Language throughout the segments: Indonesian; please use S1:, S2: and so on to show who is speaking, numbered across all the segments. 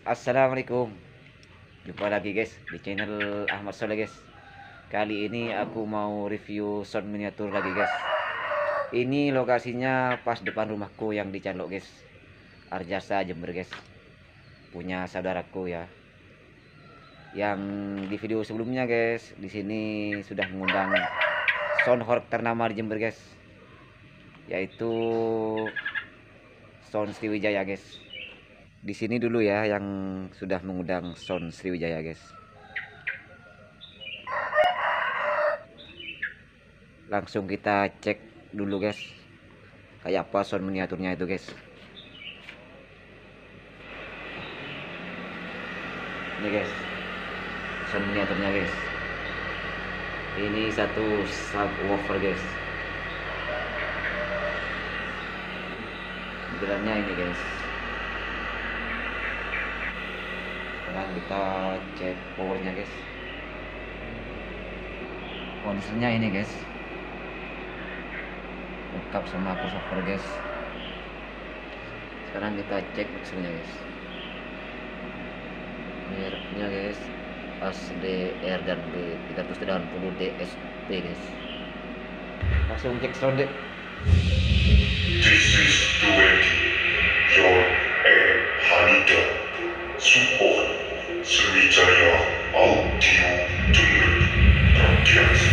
S1: Assalamualaikum. Jumpa lagi guys di channel Ahmad Soleh guys. Kali ini aku mau review sound miniatur lagi guys. Ini lokasinya pas depan rumahku yang di Canlok guys. Arjasa Jember guys. Punya saudaraku ya. Yang di video sebelumnya guys, di sini sudah mengundang sound horeg ternama di Jember guys. Yaitu Sound Sriwijaya guys. Di sini dulu ya yang sudah mengundang Sound Sriwijaya guys. Langsung kita cek dulu guys, kayak apa sound miniaturnya itu guys. Ini guys, sound miniaturnya guys. Ini satu subwoofer guys. Modelannya ini guys. Sekarang kita cek powernya guys. Konsernya ini guys, lengkap sama crossover guys. Sekarang kita cek mixernya guys. Mereknya guys HDR dan B380 DSP guys. Langsung cek sound deh.
S2: This is 20 your air Hanida support Sriwijaya Audio Tool Broadcast.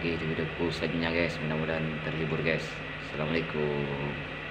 S1: lagi di videoku selanjutnya guys. Mudah-mudahan terhibur guys. Assalamualaikum.